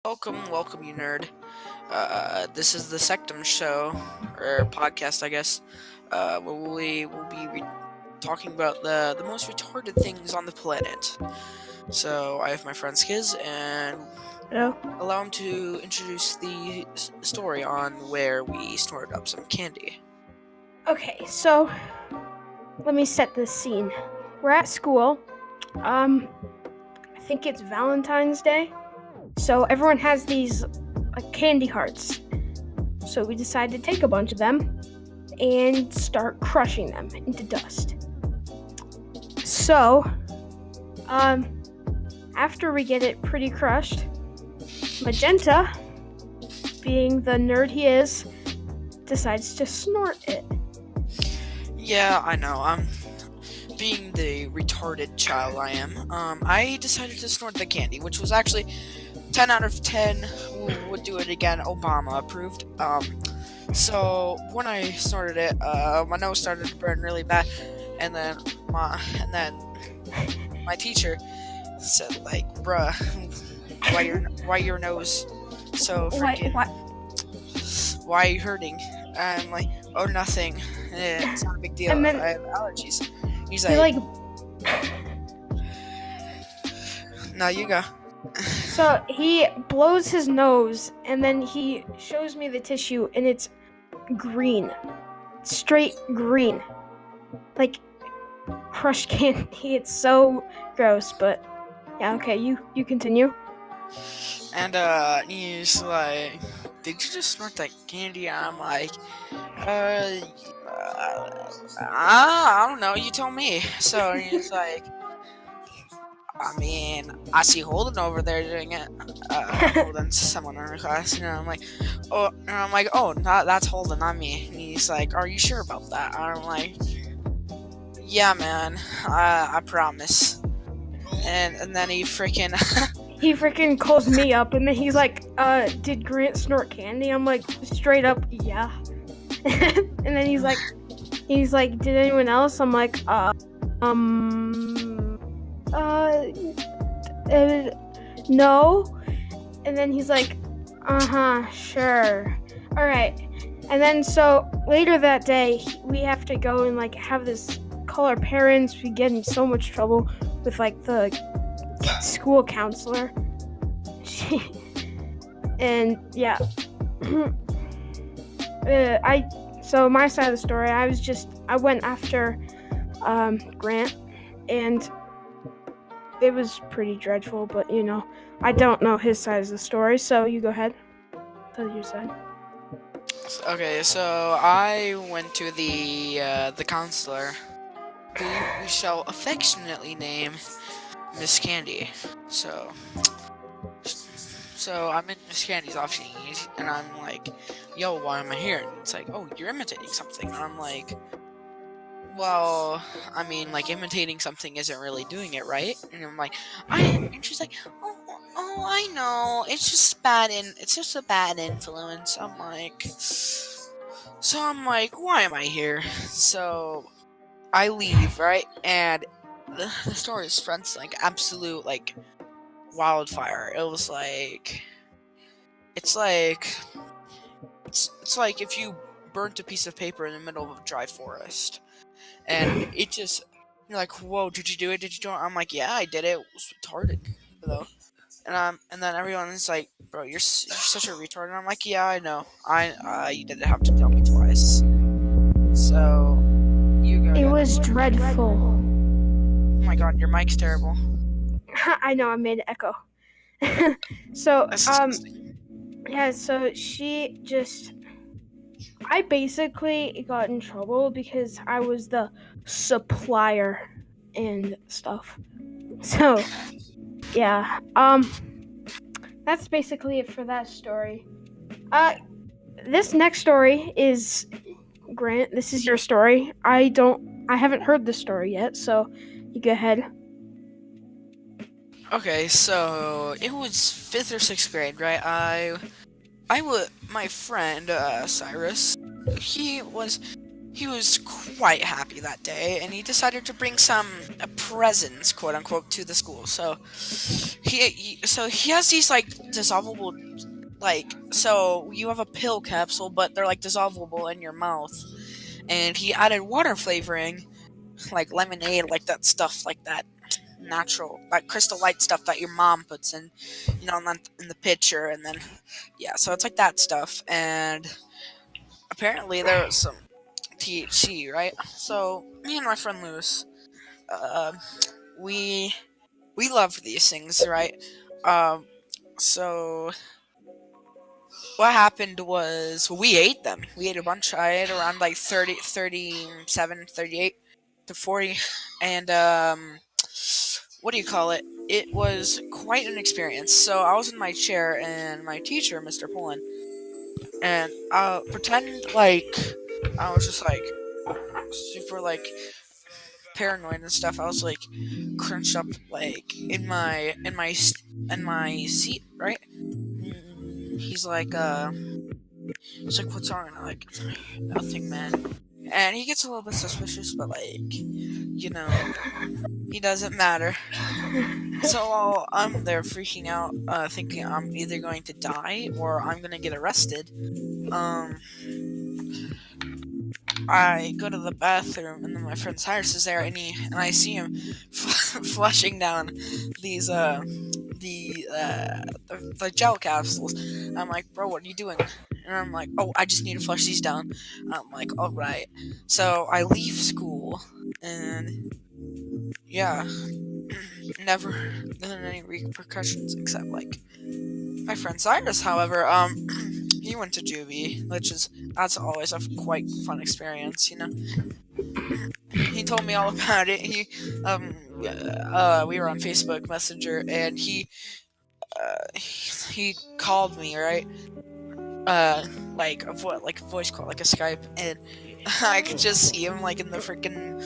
Welcome, you nerd. This is the Sectüm Show, or podcast, I guess, where we will be talking about the most retarded things on the planet. So, I have my friend Skiz, and Hello? allow him to introduce the story on where we snorted up some candy. Okay, so let me set this scene. We're at school. I think it's Valentine's Day. So everyone has these candy hearts. So we decided to take a bunch of them and start crushing them into dust. So, after we get it pretty crushed, Magenta, being the nerd he is, decides to snort it. Yeah, I know. Being the retarded child I am, I decided to snort the candy, which was actually 10 out of 10. Would do it again. Obama approved. So when I snorted it, my nose started to burn really bad, and then my teacher said, like, "Bruh, why your nose so freaking? Why are you hurting?" And I'm like, "Oh, nothing. It's not a big deal. And then, I have allergies." He's he like, "No, you go." So he blows his nose, and then he shows me the tissue, and it's green. Straight green. Like crushed candy. It's so gross, but yeah, okay, you continue. And he's like, "Did you just snort that candy?" And I'm like, I don't know, you tell me. So he's like, "I mean, I see Holden over there doing it." Holden's someone in our class, and I'm like, "Oh," that's Holden, not me. And he's like, "Are you sure about that?" And I'm like, "Yeah, man, I promise." And then he freaking He freaking calls me up, and then he's like, "Did Grant snort candy?" I'm like, straight up, yeah. And then he's like, "Did anyone else?" I'm like, no. And then he's like, sure. All right. And then so later that day, we have to go and have this call our parents. We get in so much trouble with the school counselor. And yeah. So my side of the story, I went after Grant, and it was pretty dreadful, but I don't know his side of the story, so you go ahead. Tell your side. Okay, so I went to the counselor, who we shall affectionately name Miss Candy. So I'm in Miss Candy's office, and I'm like, "Yo, why am I here?" And it's like, "Oh, you're imitating something." And I'm like, "Well, I mean, imitating something isn't really doing it, right?" And I'm like, and she's like, "Oh, I know. It's just a bad influence." I'm like, "Why am I here?" So I leave, right? And the story spreads like absolute wildfire. It was it's like if you burnt a piece of paper in the middle of a dry forest, and it just, you're like, "Whoa, did you do it? Did you do it?" I'm like, "Yeah, I did it. It was retarded, though." And then everyone's like, "Bro, you're such a retard." And I'm like, "Yeah, I know. You didn't have to tell me twice." So you go. It was dreadful. Oh my god, your mic's terrible. I know, I made it echo. So That's disgusting. yeah, so I basically got in trouble because I was the supplier and stuff. So yeah, that's basically it for that story. This next story is Grant. This is your story. I haven't heard this story yet, so you go ahead. Okay, so it was 5th or 6th grade, right? My friend Cyrus, he he was quite happy that day, and he decided to bring some presents, quote unquote, to the school. So he has these like dissolvable, like, so you have a pill capsule, but they're like dissolvable in your mouth, and he added water flavoring, like lemonade, like that stuff, like that natural, like Crystal Light stuff that your mom puts in, in the pitcher, and then so it's like that stuff, and apparently there was some THC, right? So me and my friend Lewis, uh, we love these things, right? So what happened was we ate them. We ate a bunch. I ate around like 30, 37, 38 to 40, and what do you call it? It was quite an experience. So I was in my chair, and my teacher, Mr. Pullen, and pretend like I was just like super like paranoid and stuff. I was like crunched up like in my seat, right? He's like, what's wrong? And I'm like, nothing, man. And he gets a little bit suspicious, but like, he doesn't matter. So I'm there freaking out, thinking I'm either going to die or I'm gonna get arrested. I go to the bathroom, and then my friend Cyrus is there, and I see him flushing down these the gel capsules. I'm like, bro, what are you doing? And I'm like, oh, I just need to flush these down. I'm like, all right. So I leave school, and never done any repercussions except like my friend Cyrus. However, he went to juvie, that's always a quite fun experience, He told me all about it. We were on Facebook Messenger, and he called me, right? Like a voice call, like a Skype, and I could just see him like in the freaking,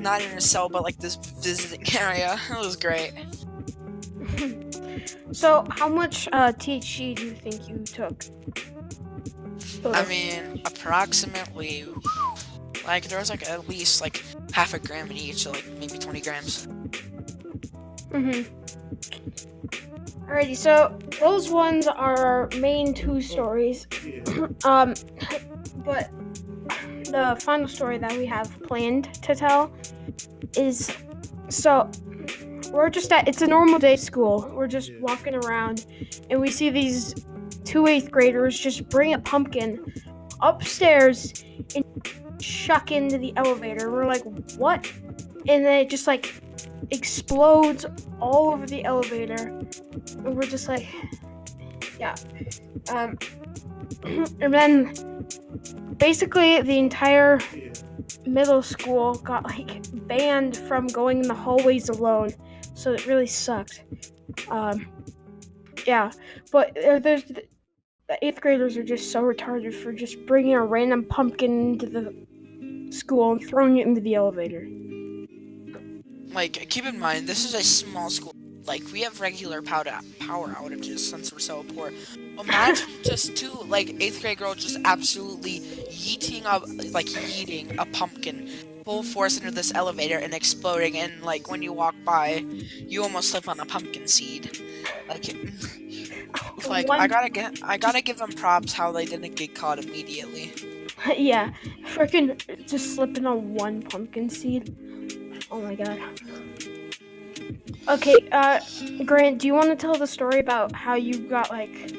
not in a cell, but like this visiting area. It was great. So, how much THC do you think you took? I mean, approximately, like, there was like at least like half a gram in each, so like maybe 20 grams. Alrighty, so those ones are our main two stories. But the final story that we have planned to tell is, so it's a normal day at school. We're just walking around, and we see these two 8th graders just bring a pumpkin upstairs and chuck into the elevator. We're like, what? And then it just like explodes all over the elevator, and we're just like, yeah. And then basically the entire middle school got like banned from going in the hallways alone, so it really sucked. But there's the 8th graders are just so retarded for just bringing a random pumpkin into the school and throwing it into the elevator. Like, keep in mind, this is a small school. Like, we have regular power outages since we're so poor. Imagine just two, like, 8th grade girls just absolutely yeeting a pumpkin full force into this elevator and exploding, and, like, when you walk by, you almost slip on a pumpkin seed. I gotta give them props how they didn't get caught immediately. Yeah, freaking just slipping on one pumpkin seed. Oh my god. Okay, Grant, do you want to tell the story about how you got, like,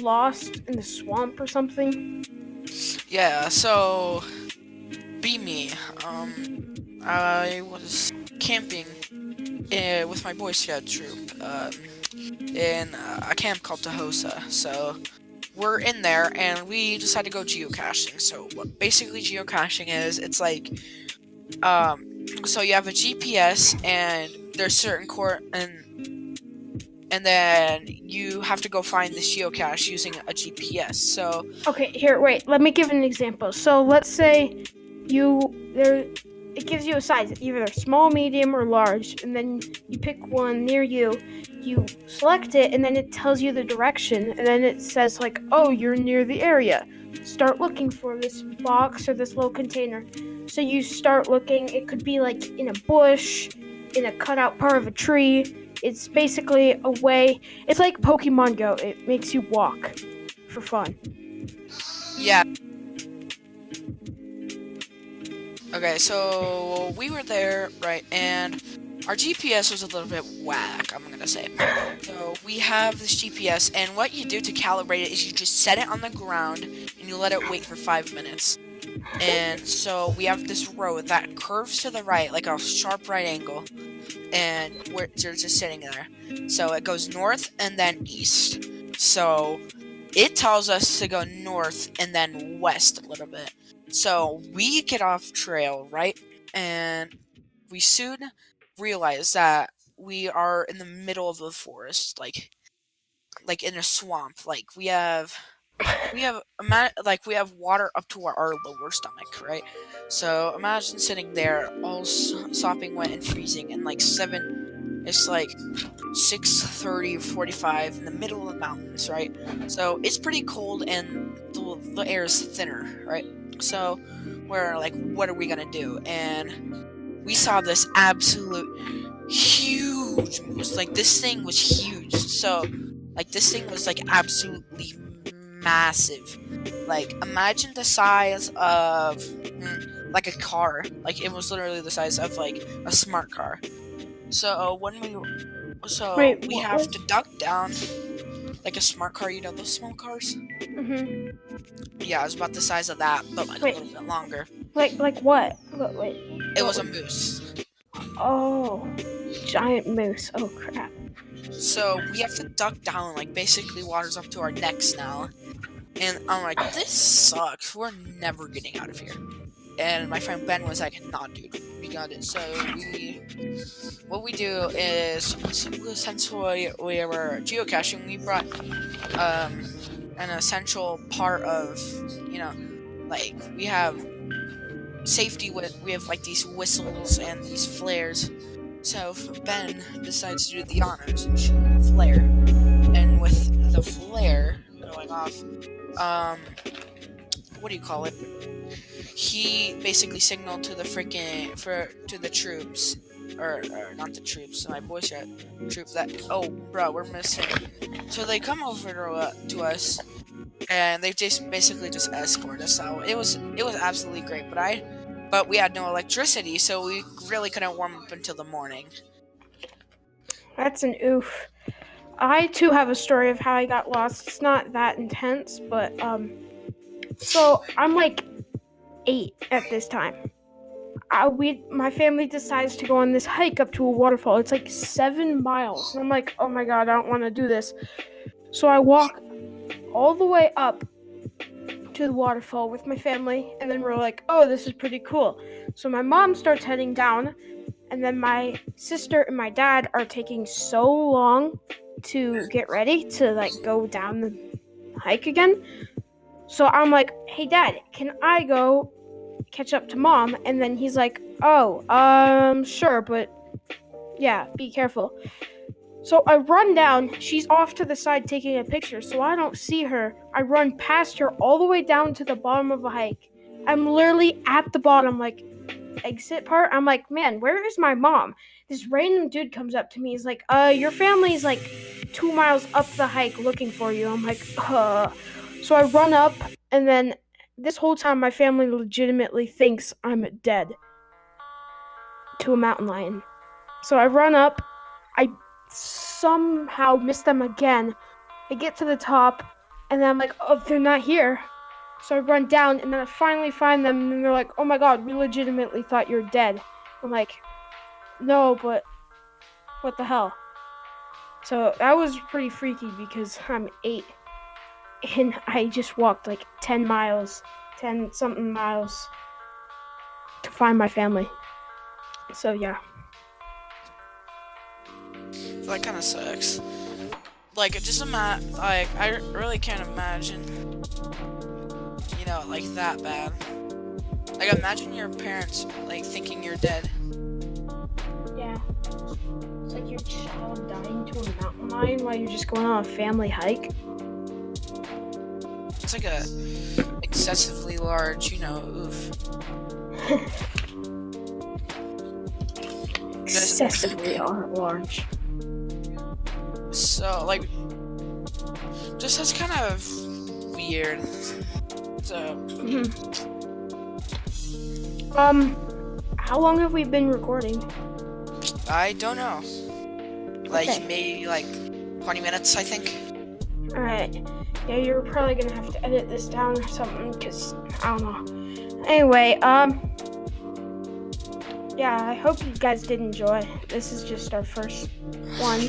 lost in the swamp or something? Yeah, so, be me. I was camping with my Boy Scout troop in a camp called 𝐒𝐿𝐒. So, we're in there, and we decided to go geocaching. So, what basically geocaching is, it's like, so you have a GPS, and there's certain and then you have to go find this geocache using a GPS. So okay, here, wait, let me give an example. So let's say it gives you a size, either small, medium, or large, and then you pick one near you, you select it, and then it tells you the direction, and then it says like, oh, you're near the area. start looking for this box or this little container. So you start looking. It could be like in a bush, in a cutout part of a tree. It's basically a way. It's like Pokemon Go. It makes you walk for fun. Yeah. Okay, so we were there, right, and our GPS was a little bit whack, I'm gonna say. So we have this GPS, and what you do to calibrate it is you just set it on the ground, and you let it wait for 5 minutes. And so we have this road that curves to the right, like a sharp right angle, and we're just sitting there. So it goes north and then east. So it tells us to go north and then west a little bit. So we get off trail, right? And we soon realize that we are in the middle of the forest, like in a swamp. Like we have water up to our lower stomach, right? So imagine sitting there all sopping wet and freezing, and it's like 6:30 or 45 in the middle of the mountains, right? So it's pretty cold and the air is thinner, right? So we're like, what are we gonna do? And we saw this absolute huge moose. Like this thing was huge. So like this thing was like absolutely massive. Like imagine the size of like a car. Like it was literally the size of like a smart car. So we have to duck down like a smart car, you know those small cars? Mhm. Yeah, it was about the size of that, but like a little bit longer. Like what? Wait. It was a moose. Oh, giant moose. Oh crap. So we have to duck down, like basically water's up to our necks now. And I'm like, this sucks. We're never getting out of here. And my friend Ben was like, nah, dude, we got it. So what we do is, since we were geocaching, we brought an essential part of, like we have safety we have like these whistles and these flares. So Ben decides to do the honors and shoot a flare. And with the flare going off, what do you call it? He basically signaled to the troops, or not the troops, my Boy Scout troop, that, oh, bro, we're missing. So they come over to us, and they just basically just escort us out. It was absolutely great, but we had no electricity, so we really couldn't warm up until the morning. That's an oof. I too have a story of how I got lost. It's not that intense, but so I'm like 8 at this time. My family decides to go on this hike up to a waterfall. It's like 7 miles. And I'm like, oh my god, I don't want to do this. So I walk all the way up to the waterfall with my family, and then we're like, oh, this is pretty cool. So my mom starts heading down, and then my sister and my dad are taking so long to get ready to like go down the hike again. So I'm like, hey dad, can I go catch up to mom? And then he's like, oh, sure, but yeah, be careful. So I run down. She's off to the side taking a picture, so I don't see her. I run past her all the way down to the bottom of the hike. I'm literally at the bottom, like, exit part. I'm like, man, where is my mom? This random dude comes up to me. He's like, your family's like 2 miles up the hike looking for you. I'm like, So I run up, and then this whole time my family legitimately thinks I'm dead to a mountain lion. So I run up. I somehow miss them again. I get to the top, and then I'm like, oh, they're not here. So I run down, and then I finally find them, and they're like, oh my god, we legitimately thought you're dead. I'm like, no, but what the hell? So that was pretty freaky because I'm 8, and I just walked like 10 something miles to find my family. So yeah. That kind of sucks. Like, I really can't imagine, like that bad. Like, imagine your parents, like, thinking you're dead. Yeah. It's like your child dying to a mountain lion while you're just going on a family hike. That's like a excessively large, oof. Excessively large. So, like, just that's kind of weird. So, how long have we been recording? I don't know. Like, Okay. maybe like 20 minutes, I think. Alright. Yeah, you're probably gonna have to edit this down or something, because I don't know. Anyway, yeah, I hope you guys did enjoy. This is just our first one.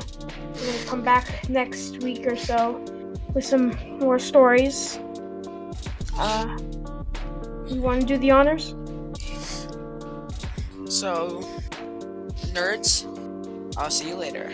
We're gonna come back next week or so with some more stories. You want to do the honors? So, nerds, I'll see you later.